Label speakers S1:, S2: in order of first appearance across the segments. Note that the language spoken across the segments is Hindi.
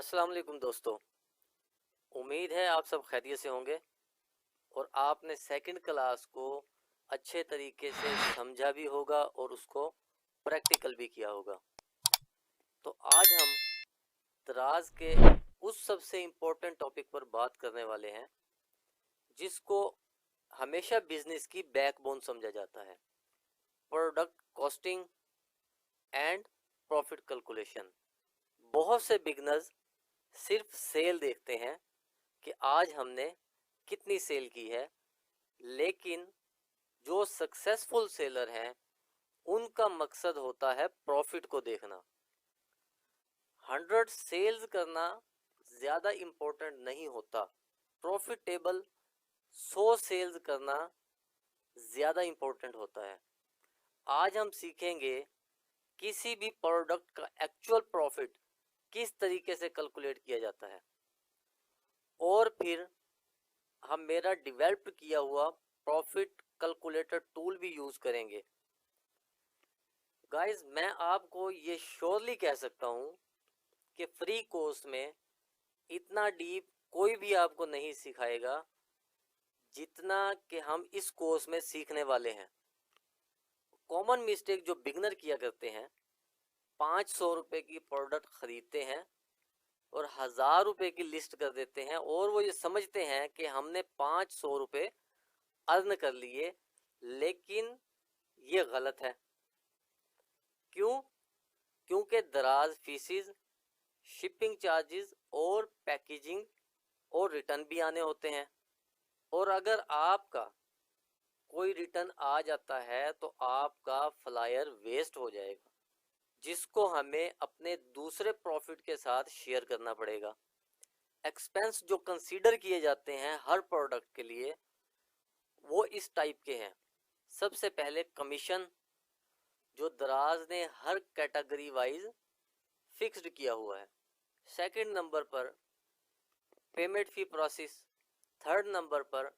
S1: अस्सलाम वालेकुम दोस्तों। उम्मीद है आप सब खैरियत से होंगे और आपने सेकंड क्लास को अच्छे तरीके से समझा भी होगा और उसको प्रैक्टिकल भी किया होगा। तो आज हम दराज के उस सबसे इम्पोर्टेंट टॉपिक पर बात करने वाले हैं जिसको हमेशा बिजनेस की बैकबोन समझा जाता है, product costing and profit calculation. बहुत से बिगनर्स सिर्फ सेल देखते हैं कि आज हमने कितनी सेल की है, लेकिन जो सक्सेसफुल सेलर हैं उनका मकसद होता है प्रॉफिट को देखना। 100 सेल्स करना ज़्यादा इम्पोर्टेंट नहीं होता, प्रॉफिटेबल 100 सेल्स करना ज़्यादा इम्पोर्टेंट होता है। आज हम सीखेंगे किसी भी प्रोडक्ट का एक्चुअल प्रॉफिट किस तरीके से कैलकुलेट किया जाता है और फिर हम मेरा डेवलप किया हुआ प्रॉफिट कैलकुलेटर टूल भी यूज़ करेंगे। गाइस, मैं आपको ये श्योरली कह सकता हूँ कि फ्री कोर्स में इतना डीप कोई भी आपको नहीं सिखाएगा जितना कि हम इस कोर्स में सीखने वाले हैं। कॉमन मिस्टेक जो बिगनर किया करते हैं, 500 रुपये की प्रोडक्ट खरीदते हैं और 1000 रुपये की लिस्ट कर देते हैं और वो ये समझते हैं कि हमने 500 रुपये अर्न कर लिए, लेकिन ये गलत है। क्यों? क्योंकि दराज फीसिस, शिपिंग चार्जेस और पैकेजिंग और रिटर्न भी आने होते हैं। और अगर आपका कोई रिटर्न आ जाता है तो आपका फ्लायर वेस्ट हो जाएगा, जिसको हमें अपने दूसरे प्रॉफिट के साथ शेयर करना पड़ेगा। एक्सपेंस जो कंसीडर किए जाते हैं हर प्रोडक्ट के लिए वो इस टाइप के हैं। सबसे पहले कमीशन, जो दराज ने हर कैटेगरी वाइज फिक्स्ड किया हुआ है। सेकंड नंबर पर पेमेंट फी प्रोसेस। थर्ड नंबर पर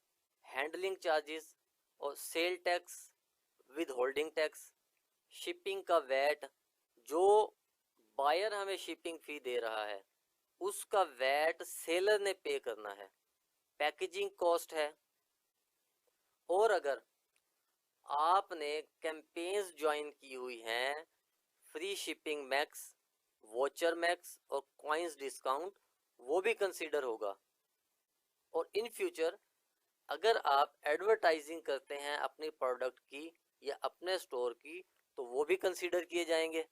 S1: हैंडलिंग चार्जेस और sale tax, with holding tax, shipping का वैट, जो बायर हमें शिपिंग फी दे रहा है उसका वैट सेलर ने पे करना है। पैकेजिंग कॉस्ट है। और अगर आपने कैंपेन्स ज्वाइन की हुई हैं, free shipping max, voucher max और कॉइन्स डिस्काउंट, वो भी कंसीडर होगा। और इन फ्यूचर अगर आप एडवर्टाइजिंग करते हैं अपनी प्रोडक्ट की या अपने स्टोर की तो वो भी कंसीडर किए जाएंगे।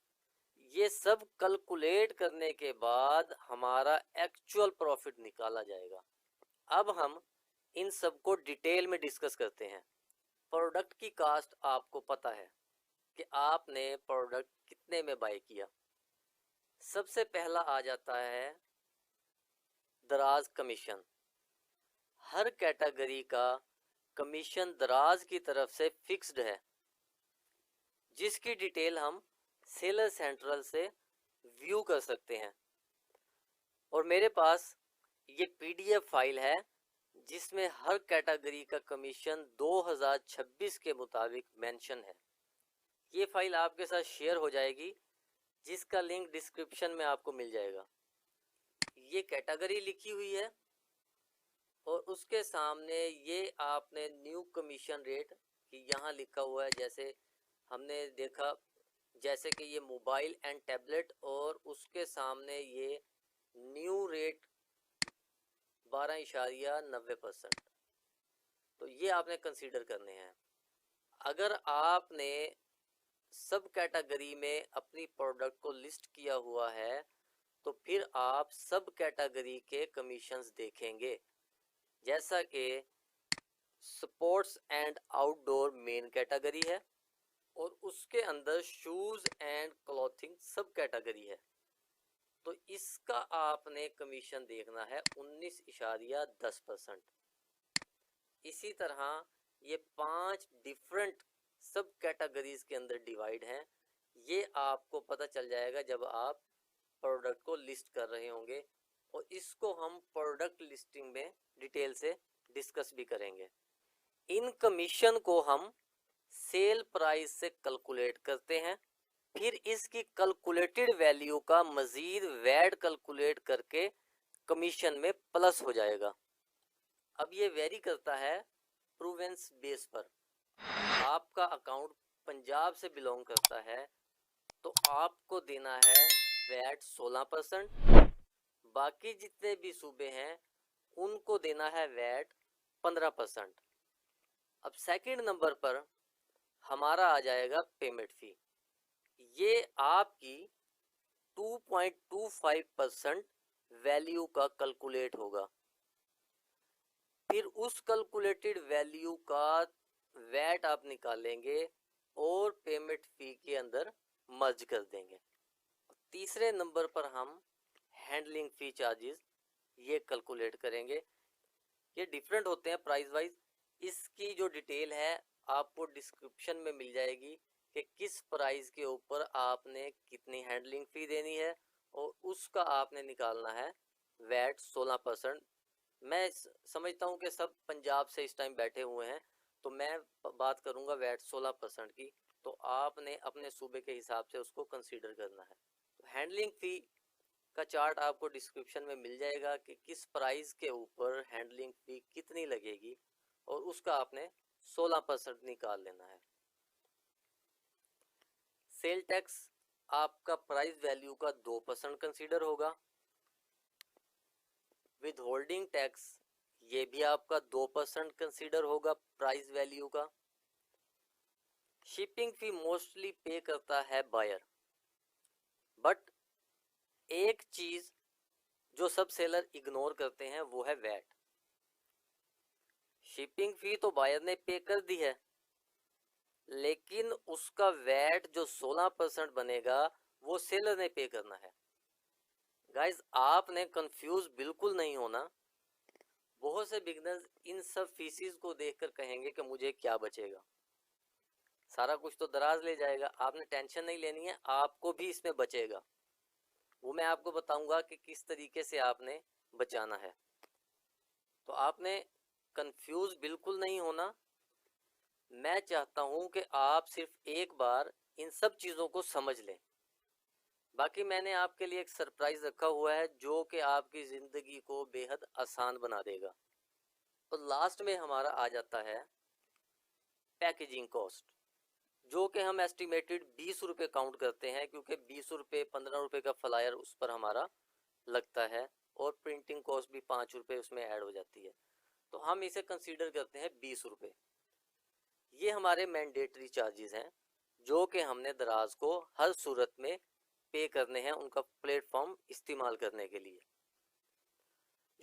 S1: ये सब कैलकुलेट करने के बाद हमारा एक्चुअल प्रॉफिट निकाला जाएगा। अब हम इन सब को डिटेल में डिस्कस करते हैं। प्रोडक्ट की कास्ट आपको पता है कि आपने प्रोडक्ट कितने में बाय किया। सबसे पहला आ जाता है दराज कमीशन। हर कैटेगरी का कमीशन दराज की तरफ से फिक्स्ड है, जिसकी डिटेल हम सेलर सेंट्रल से व्यू कर सकते हैं। और मेरे पास ये पीडीएफ फाइल है जिसमें हर कैटेगरी का कमीशन 2026 के मुताबिक मेंशन है। ये फाइल आपके साथ शेयर हो जाएगी, जिसका लिंक डिस्क्रिप्शन में आपको मिल जाएगा। ये कैटेगरी लिखी हुई है और उसके सामने ये आपने न्यू कमीशन रेट यहाँ लिखा हुआ है। जैसे हमने देखा, जैसे कि ये मोबाइल एंड टैबलेट, और उसके सामने ये न्यू रेट 12.90%। तो ये आपने कंसीडर करने हैं। अगर आपने सब कैटेगरी में अपनी प्रोडक्ट को लिस्ट किया हुआ है तो फिर आप सब कैटेगरी के कमीशंस देखेंगे। जैसा कि sports and outdoor main category है और उसके अंदर शूज एंड क्लॉथिंग सब कैटेगरी है, तो इसका आपने कमीशन देखना है 19.10%। इसी तरह ये 5 डिफरेंट सब कैटेगरीज के अंदर डिवाइड हैं। ये आपको पता चल जाएगा जब आप प्रोडक्ट को लिस्ट कर रहे होंगे, और इसको हम प्रोडक्ट लिस्टिंग में डिटेल से डिस्कस भी करेंगे। इन कमीशन को हम सेल प्राइस से कैलकुलेट करते हैं फिर इसकी कैलकुलेटेड वैल्यू का मजीद वैट कैलकुलेट करके कमीशन में प्लस हो जाएगा। अब ये वेरी करता है प्रूवेंस बेस पर। आपका अकाउंट पंजाब से बिलोंग करता है तो आपको देना है वैट 16%, बाकी जितने भी सूबे हैं उनको देना है वैट 15%। अब सेकंड नंबर पर हमारा आ जाएगा पेमेंट फी। ये आपकी 2.25% वैल्यू का कैलकुलेट होगा। फिर उस कैलकुलेटेड वैल्यू का वैट आप निकालेंगे और पेमेंट फी के अंदर मर्ज कर देंगे। तीसरे नंबर पर हम हैंडलिंग फी चार्जेस ये कैलकुलेट करेंगे। ये डिफरेंट होते हैं प्राइस वाइज। इसकी जो डिटेल है आपको डिस्क्रिप्शन में मिल जाएगी कि किस प्राइस के ऊपर आपने कितनी हैंडलिंग फी देनी है और उसका आपने निकालना है वैट 16%। मैं समझता हूँ कि सब पंजाब से इस टाइम बैठे हुए हैं तो मैं बात करूँगा वैट 16% की, तो आपने अपने सूबे के हिसाब से उसको कंसीडर करना है। तो हैंडलिंग फ़ी का चार्ट आपको डिस्क्रिप्शन में मिल जाएगा कि किस प्राइस के ऊपर हैंडलिंग फ़ी कितनी लगेगी और उसका आपने 16% निकाल लेना है। सेल टैक्स आपका प्राइस वैल्यू का 2% कंसीडर होगा। विद होल्डिंग टैक्स ये भी आपका 2% कंसीडर होगा प्राइस वैल्यू का। शिपिंग फी मोस्टली पे करता है बायर, बट एक चीज जो सब सेलर इग्नोर करते हैं वो है वैट। शिपिंग फी तो बायर ने पे कर दी है, लेकिन उसका वैट जो 16% बनेगा वो सेलर ने पे करना है। गाइस आपने कंफ्यूज बिल्कुल नहीं होना। बहुत से बिगनर्स इन सब फीसिस को देखकर कहेंगे कि मुझे क्या बचेगा, सारा कुछ तो दराज ले जाएगा। आपने टेंशन नहीं लेनी है, आपको भी इसमें बचेगा। वो मैं आपको बताऊंगा कि किस तरीके से आपने बचाना है। तो आपने कंफ्यूज बिल्कुल नहीं होना। मैं चाहता हूं कि आप सिर्फ एक बार इन सब चीज़ों को समझ लें। बाकी मैंने आपके लिए एक सरप्राइज रखा हुआ है जो कि आपकी ज़िंदगी को बेहद आसान बना देगा। तो लास्ट में हमारा आ जाता है पैकेजिंग कॉस्ट, जो कि हम एस्टिमेटेड 20 रुपये काउंट करते हैं, क्योंकि 20 रुपये 15 रुपये का फ्लायर उस पर हमारा लगता है और प्रिंटिंग कॉस्ट भी 5 रुपये उसमें ऐड हो जाती है। तो हम इसे कंसीडर करते हैं 20 रुपये। ये हमारे मैंडेटरी चार्जेस हैं जो कि हमने दराज को हर सूरत में पे करने हैं उनका प्लेटफॉर्म इस्तेमाल करने के लिए।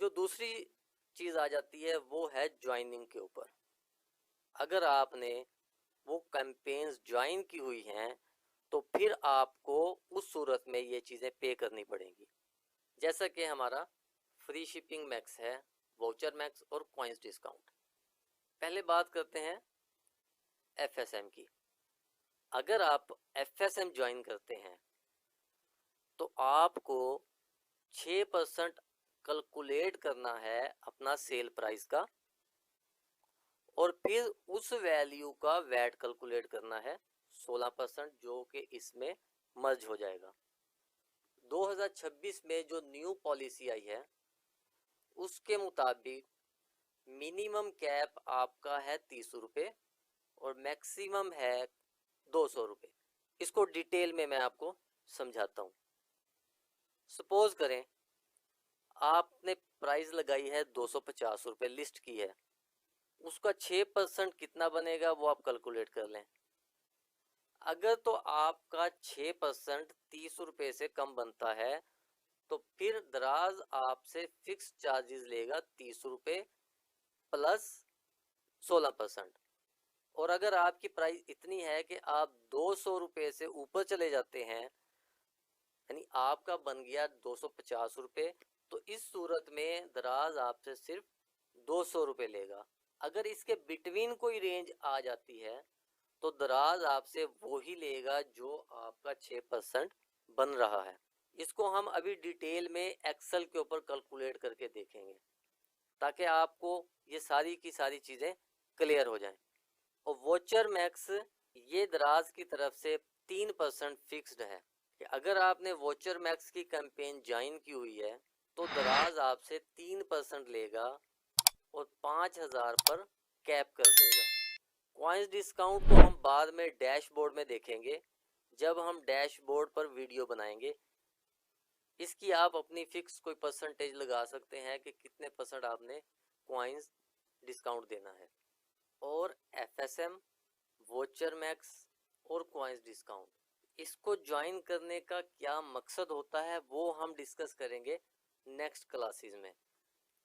S1: जो दूसरी चीज़ आ जाती है वो है ज्वाइनिंग के ऊपर। अगर आपने वो कैंपेन्स ज्वाइन की हुई हैं तो फिर आपको उस सूरत में ये चीज़ें पे करनी पड़ेंगी, जैसा कि हमारा फ्री शिपिंग मैक्स है, वाउचर मैक्स और कॉइंस डिस्काउंट। पहले बात करते हैं एफएसएम की। अगर आप एफएसएम ज्वाइन करते हैं तो आपको 6% कैलकुलेट करना है अपना सेल प्राइस का और फिर उस वैल्यू का वैट कैलकुलेट करना है 16%, जो कि इसमें मर्ज हो जाएगा। 2026 में जो न्यू पॉलिसी आई है उसके मुताबिक मिनिमम कैप आपका है 30 रुपये और मैक्सिमम है 200 रुपये। इसको डिटेल में मैं आपको समझाता हूँ। सपोज करें आपने प्राइस लगाई है 250 रुपये, लिस्ट की है, उसका 6% कितना बनेगा वो आप कैलकुलेट कर लें। अगर तो आपका 6% 30 रुपये से कम बनता है तो फिर दराज आपसे फिक्स चार्जेस लेगा 30 रुपये प्लस 16%। और अगर आपकी प्राइस इतनी है कि आप 200 रुपये से ऊपर चले जाते हैं, यानी आपका बन गया 250 रुपये, तो इस सूरत में दराज आपसे सिर्फ 200 रुपये लेगा। अगर इसके बिटवीन कोई रेंज आ जाती है तो दराज आपसे वो ही लेगा जो आपका 6% बन रहा है। इसको हम अभी डिटेल में एक्सेल के ऊपर कैलकुलेट करके देखेंगे ताकि आपको ये सारी की सारी चीज़ें क्लियर हो जाएं। और वोचर मैक्स ये दराज की तरफ से 3% फिक्स्ड है कि अगर आपने वॉचर मैक्स की कैंपेन ज्वाइन की हुई है तो दराज आपसे 3% लेगा और 5,000 पर कैप कर देगा। कॉइन्स डिस्काउंट को हम बाद में डैशबोर्ड में देखेंगे जब हम डैशबोर्ड पर वीडियो बनाएंगे। इसकी आप अपनी फिक्स कोई परसेंटेज लगा सकते हैं कि कितने परसेंट आपने कॉइन्स डिस्काउंट देना है। और एफएसएम, वोचर मैक्स और कॉइन्स डिस्काउंट, इसको ज्वाइन करने का क्या मकसद होता है वो हम डिस्कस करेंगे नेक्स्ट क्लासेस में।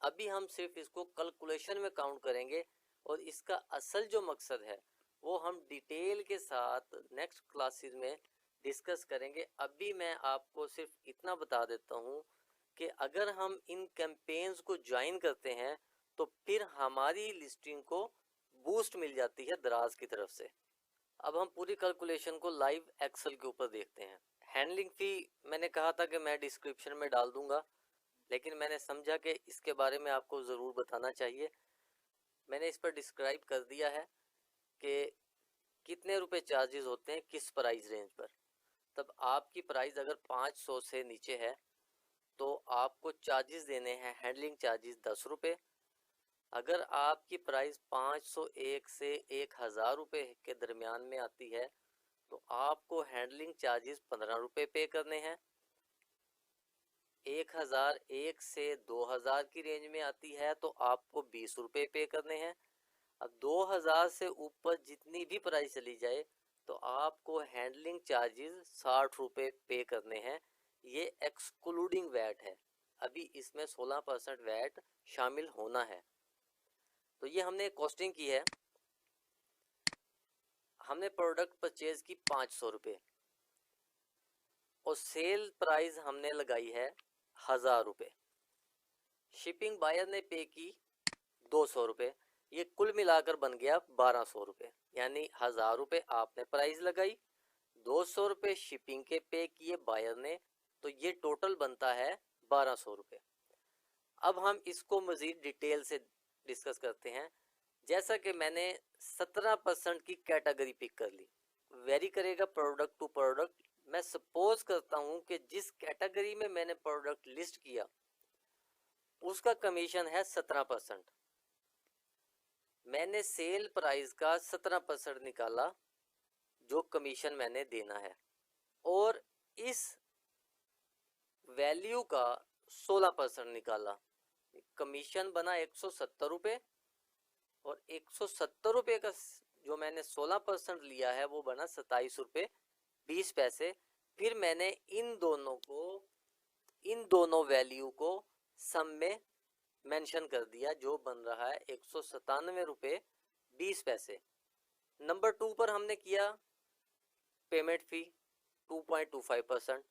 S1: अभी हम सिर्फ इसको कैलकुलेशन में काउंट करेंगे और इसका असल जो मकसद है वो हम डिटेल के साथ नेक्स्ट क्लासेस में डिस्कस करेंगे। अभी मैं आपको सिर्फ इतना बता देता हूँ कि अगर हम इन कैंपेन्स को ज्वाइन करते हैं तो फिर हमारी लिस्टिंग को बूस्ट मिल जाती है दराज की तरफ से। अब हम पूरी कैलकुलेशन को लाइव एक्सेल के ऊपर देखते हैं। हैंडलिंग फी मैंने कहा था कि मैं डिस्क्रिप्शन में डाल दूंगा, लेकिन मैंने समझा कि इसके बारे में आपको ज़रूर बताना चाहिए। मैंने इस पर डिस्क्राइब कर दिया है कि कितने रुपए चार्जेस होते हैं किस प्राइस रेंज पर। तब आपकी प्राइस अगर 500 से नीचे है तो आपको चार्जेस देने हैं हैंडलिंग चार्जेस 10 रुपये। अगर आपकी प्राइस 501 से 1000 रुपये के दरमियान में आती है तो आपको हैंडलिंग चार्जेस 15 रुपये पे करने हैं। 1001 से 2000 की रेंज में आती है तो आपको 20 रुपये पे करने हैं। अब 2000 से ऊपर जितनी भी प्राइस चली जाए तो आपको हैंडलिंग चार्जेस 60 रुपये पे करने हैं। ये एक्सक्लूडिंग वैट है, अभी इसमें 16% वैट शामिल होना है। तो ये हमने कॉस्टिंग की है। हमने प्रोडक्ट परचेज की 500 रुपये और सेल प्राइस हमने लगाई है 1000 रुपये। शिपिंग बायर ने पे की 200 रुपये। ये कुल मिलाकर बन गया 1200 रुपये। यानी 1000 रुपये आपने प्राइस लगाई, 200 रुपये शिपिंग के पे किए बायर ने, तो ये टोटल बनता है 1200 रुपये। अब हम इसको मज़ीद डिटेल से डिस्कस करते हैं। जैसा कि मैंने 17% की कैटेगरी पिक कर ली, वेरी करेगा प्रोडक्ट टू प्रोडक्ट। मैं सपोज करता हूं कि जिस कैटेगरी में मैंने प्रोडक्ट लिस्ट किया उसका कमीशन है 17%। मैंने सेल प्राइस का 17% निकाला जो कमीशन मैंने देना है, और इस वैल्यू का 16% निकाला। कमीशन बना 170 रुपये और 170 रुपये का जो मैंने 16% लिया है वो बना 27 रुपये 20 पैसे। फिर मैंने इन दोनों वैल्यू को सम में मेंशन कर दिया जो बन रहा है 197 रुपये 20 पैसे। नंबर 2 पर हमने किया पेमेंट फी 2.25%,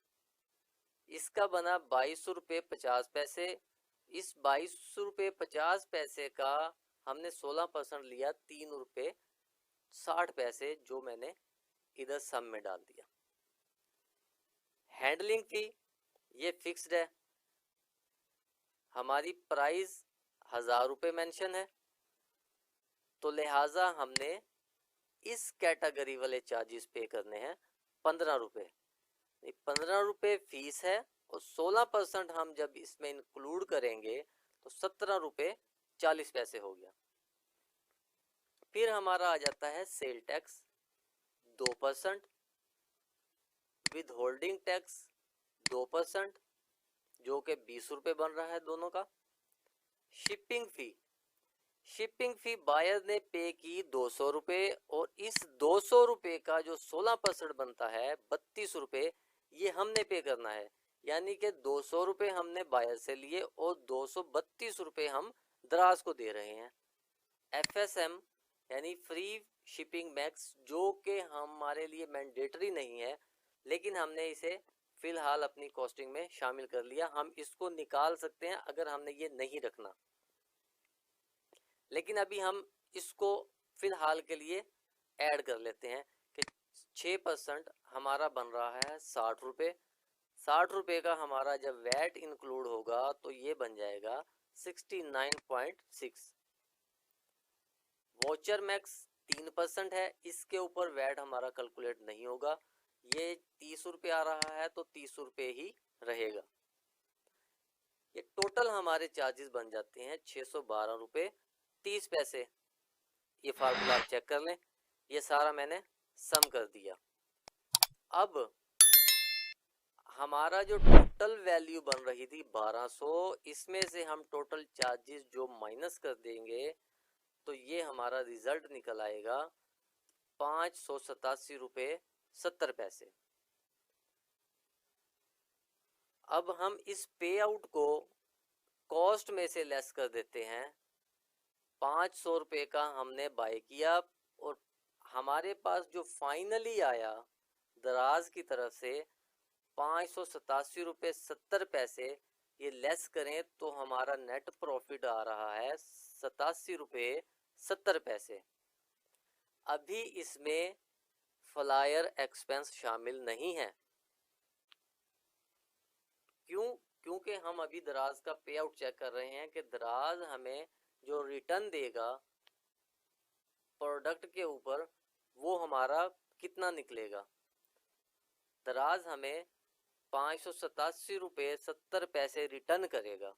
S1: इसका बना 22 रुपये 50 पैसे। इस 22 रुपये 50 पैसे का हमने 16% लिया 3 रुपये 60 पैसे जो मैंने इधर सम में डाल दिया। हैंडलिंग फी ये फिक्स्ड है, हमारी प्राइस 1000 रुपये मेंशन है, तो लिहाजा हमने इस कैटेगरी वाले चार्जेस पे करने हैं 15 रुपये। 15 रुपये फीस है और 16% हम जब इसमें इंक्लूड करेंगे तो 17 रुपये 40 पैसे हो गया। फिर हमारा आ जाता है sale tax 2%, with holding tax 2% जो कि 20 रुपये बन रहा है दोनों का। शिपिंग फी बायर ने पे की 200 रुपये और इस 200 रुपये का जो 16% बनता है 32 रुपये ये हमने पे करना है। यानी कि 200 रुपये हमने बायर से लिए और 232 रुपये हम दराज को दे रहे हैं। एफएसएम यानी फ्री शिपिंग मैक्स जो कि हमारे लिए मैंडेटरी नहीं है, लेकिन हमने इसे फिलहाल अपनी कॉस्टिंग में शामिल कर लिया। हम इसको निकाल सकते हैं अगर हमने ये नहीं रखना, लेकिन अभी हम इसको फिलहाल के लिए ऐड कर लेते हैं कि 6% हमारा बन रहा है 60 रुपये। 60 रुपये का हमारा जब वैट इंक्लूड होगा तो ये बन जाएगा 69.6। वोचर मैक्स 3% है, इसके ऊपर वैट हमारा कैलकुलेट नहीं होगा, ये 30 रुपये आ रहा है तो 30 रुपये ही रहेगा। ये टोटल हमारे चार्जेस बन जाते हैं 612 रुपये 30 पैसे। ये फार्मूला आप चेक कर लें, ये सारा मैंने सम कर दिया। अब हमारा जो टोटल वैल्यू बन रही थी 1200, इसमें से हम टोटल चार्जेस जो माइनस कर देंगे तो ये हमारा रिजल्ट निकल आएगा 587 रुपये 70 पैसे। अब हम इस पे आउट को कॉस्ट में से लेस कर देते हैं। 500 रुपये का हमने बाय किया और हमारे पास जो फाइनली आया दराज की तरफ से 587 रुपये 70 पैसे, ये लेस करें तो हमारा नेट प्रॉफिट आ रहा है 87 रुपये 70 पैसे। अभी इसमें फ्लायर एक्सपेंस शामिल नहीं है। क्यों? क्योंकि हम अभी दराज का पे आउट चेक कर रहे हैं कि दराज हमें जो रिटर्न देगा प्रोडक्ट के ऊपर वो हमारा कितना निकलेगा। दराज हमें 587 रुपये 70 पैसे रिटर्न करेगा,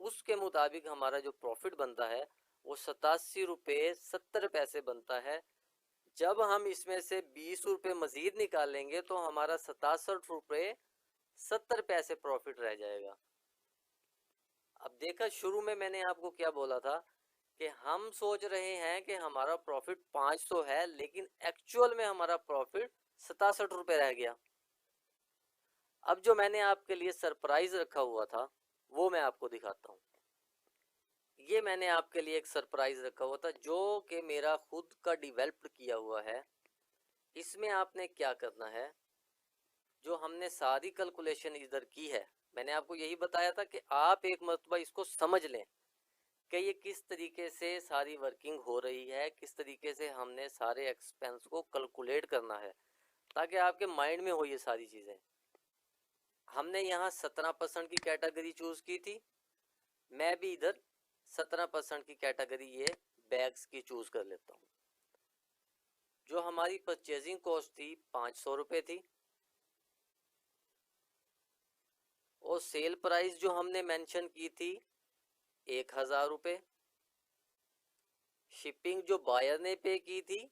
S1: उसके मुताबिक हमारा जो प्रॉफिट बनता है वो 87 रुपये 70 पैसे बनता है। जब हम इसमें से 20 रुपये मजीद निकालेंगे तो हमारा 67 रुपये 70 पैसे प्रॉफिट रह जाएगा। अब देखा, शुरू में मैंने आपको क्या बोला था कि हम सोच रहे हैं कि हमारा प्रॉफिट 500 है, लेकिन एक्चुअल में हमारा प्रॉफिट 67 रुपये रह गया। अब जो मैंने आपके लिए सरप्राइज रखा हुआ था वो मैं आपको दिखाता हूँ। ये मैंने आपके लिए एक सरप्राइज रखा हुआ था जो कि मेरा खुद का डेवलप्ड किया हुआ है। इसमें आपने क्या करना है, जो हमने सारी कैलकुलेशन इधर की है, मैंने आपको यही बताया था कि आप एक मरतबा इसको समझ लें कि ये किस तरीके से सारी वर्किंग हो रही है, किस तरीके से हमने सारे एक्सपेंस को कैलकुलेट करना है, ताकि आपके माइंड में हो ये सारी चीज़ें। हमने यहाँ 17% की कैटेगरी चूज़ की थी, मैं भी इधर 17% की कैटेगरी ये बैग्स की चूज़ कर लेता हूँ। जो हमारी परचेजिंग कॉस्ट थी 500 रुपये थी और सेल प्राइस जो हमने मेंशन की थी 1000 रुपये। शिपिंग जो बायर ने पे की थी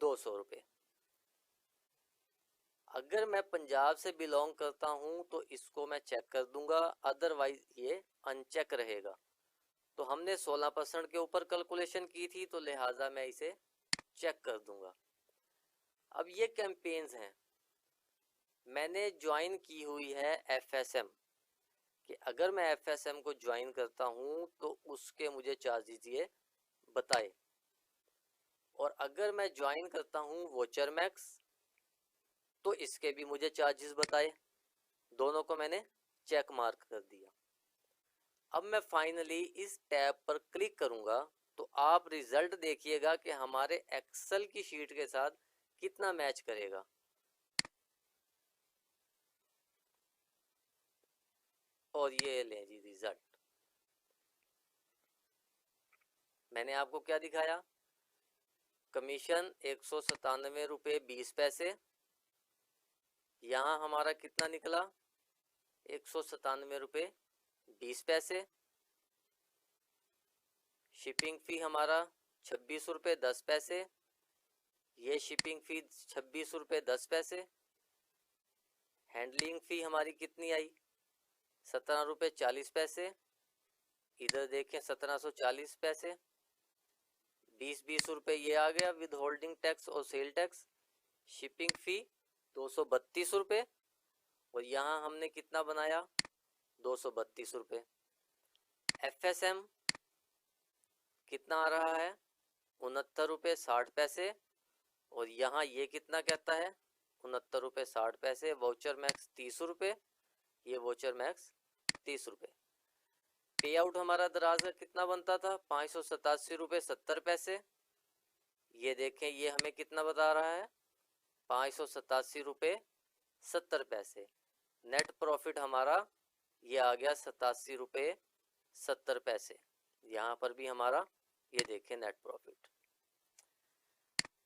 S1: 200 रुपये। अगर मैं पंजाब से बिलोंग करता हूं तो इसको मैं चेक कर दूंगा, अदरवाइज ये अनचेक रहेगा। तो हमने 16% के ऊपर कैलकुलेशन की थी तो लिहाजा मैं इसे चेक कर दूंगा। अब ये कैंपेन्स हैं, मैंने ज्वाइन की हुई है FSM, कि अगर मैं FSM को ज्वाइन करता हूं तो उसके मुझे चार्जेस ये बताए, और अगर मैं ज्वाइन करता हूं वोचर मैक्स तो इसके भी मुझे चार्जेस बताए। दोनों को मैंने चेक मार्क कर दिया। अब मैं फाइनली इस टैब पर क्लिक करूंगा तो आप रिजल्ट देखिएगा कि हमारे एक्सेल की शीट के साथ कितना मैच करेगा। और ये लें जी रिजल्ट। मैंने आपको क्या दिखाया, कमीशन 197 रुपये 20 पैसे। यहाँ हमारा कितना निकला 197 रुपये 20 पैसे। शिपिंग फी हमारा 26 रुपये 10 पैसे। ये शिपिंग फी 26 रुपये 10 पैसे। हैंडलिंग फी हमारी कितनी आई 17 रुपये 40 पैसे। इधर देखें 1740 पैसे। 20 रुपये ये आ गया विद होल्डिंग टैक्स और सेल टैक्स। शिपिंग फी 232 रुपये और यहाँ हमने कितना बनाया 232 रुपये। FSM कितना आ रहा है 69 रुपये 60 पैसे और यहाँ ये कितना कहता है 69 रुपये 60 पैसे। वाउचर मैक्स 30 रुपये, ये वाउचर मैक्स 30 रुपये। पे आउट हमारा दराज का कितना बनता था 587 रुपये 70 पैसे। ये देखें ये हमें कितना बता रहा है 587 रुपये 70 पैसे। नेट प्रॉफिट हमारा ये आ गया 87 रुपये 70 पैसे। यहाँ पर भी हमारा ये देखें नेट प्रॉफिट।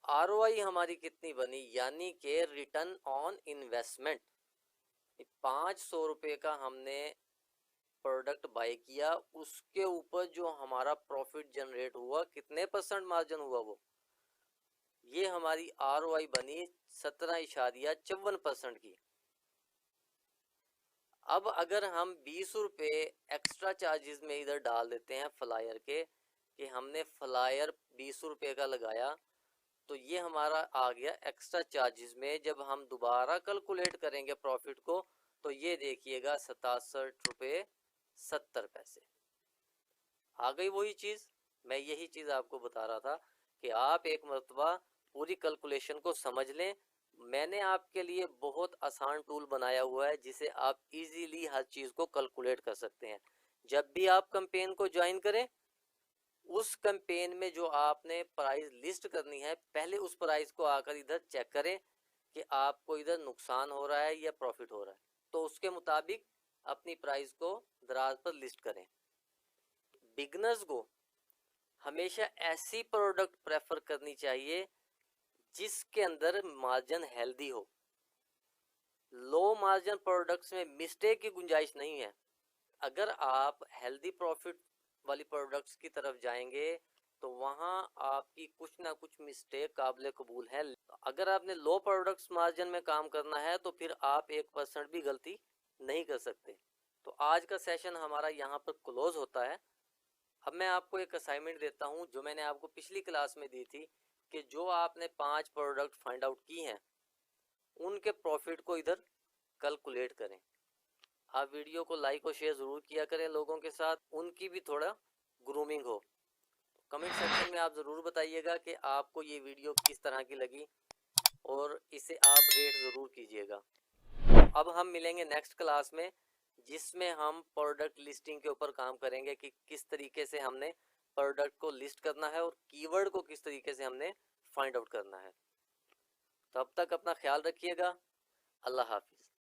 S1: ROI हमारी कितनी बनी, यानी कि रिटर्न ऑन इन्वेस्टमेंट। 500 रुपये का हमने प्रोडक्ट बाय किया, उसके ऊपर जो हमारा प्रॉफिट जनरेट हुआ, कितने परसेंट मार्जिन हुआ वो, ये हमारी ROI बनी 17.54% की। अब अगर हम 20 रुपये एक्स्ट्रा चार्जेस में इधर डाल देते हैं फ्लायर के, कि हमने फ्लायर 20 रुपये का लगाया, तो ये हमारा आ गया एक्स्ट्रा चार्जेस में। जब हम दोबारा कैलकुलेट करेंगे प्रॉफिट को, तो ये देखिएगा 67 रुपये 70 पैसे आ गई। वही चीज़, मैं यही चीज़ आपको बता रहा था कि आप एक मरतबा पूरी कैलकुलेशन को समझ लें। मैंने आपके लिए बहुत आसान टूल बनाया हुआ है जिसे आप इजीली हर चीज़ को कैलकुलेट कर सकते हैं। जब भी आप कैंपेन को ज्वाइन करें, उस कैंपेन में जो आपने प्राइस लिस्ट करनी है, पहले उस प्राइस को आकर इधर चेक करें कि आपको इधर नुकसान हो रहा है या प्रॉफिट हो रहा है, तो उसके मुताबिक अपनी प्राइस को दराज पर लिस्ट करें। बिगनर्स को हमेशा ऐसी प्रोडक्ट प्रेफर करनी चाहिए जिसके अंदर मार्जिन हेल्दी हो। लो मार्जिन प्रोडक्ट्स में मिस्टेक की गुंजाइश नहीं है। अगर आप हेल्दी प्रॉफिट वाली प्रोडक्ट्स की तरफ जाएंगे तो वहां आपकी कुछ ना कुछ मिस्टेक काबिल कबूल है। अगर आपने लो प्रोडक्ट्स मार्जिन में काम करना है तो फिर आप 1% भी गलती नहीं कर सकते। तो आज का सेशन हमारा यहाँ पर क्लोज होता है। अब मैं आपको एक असाइनमेंट देता हूँ जो मैंने आपको पिछली क्लास में दी थी, कि जो आपने 5 प्रोडक्ट फाइंड आउट की हैं उनके प्रॉफिट को इधर कैलकुलेट करें। आप वीडियो को लाइक और शेयर ज़रूर किया करें लोगों के साथ, उनकी भी थोड़ा ग्रूमिंग हो। कमेंट सेक्शन में आप ज़रूर बताइएगा कि आपको ये वीडियो किस तरह की लगी और इसे आप रेट ज़रूर कीजिएगा। अब हम मिलेंगे नेक्स्ट क्लास में, जिसमें हम प्रोडक्ट लिस्टिंग के ऊपर काम करेंगे कि किस तरीके से हमने प्रोडक्ट को लिस्ट करना है और कीवर्ड को किस तरीके से हमने फाइंड आउट करना है। तब तक अपना ख्याल रखिएगा। अल्लाह हाफिज़।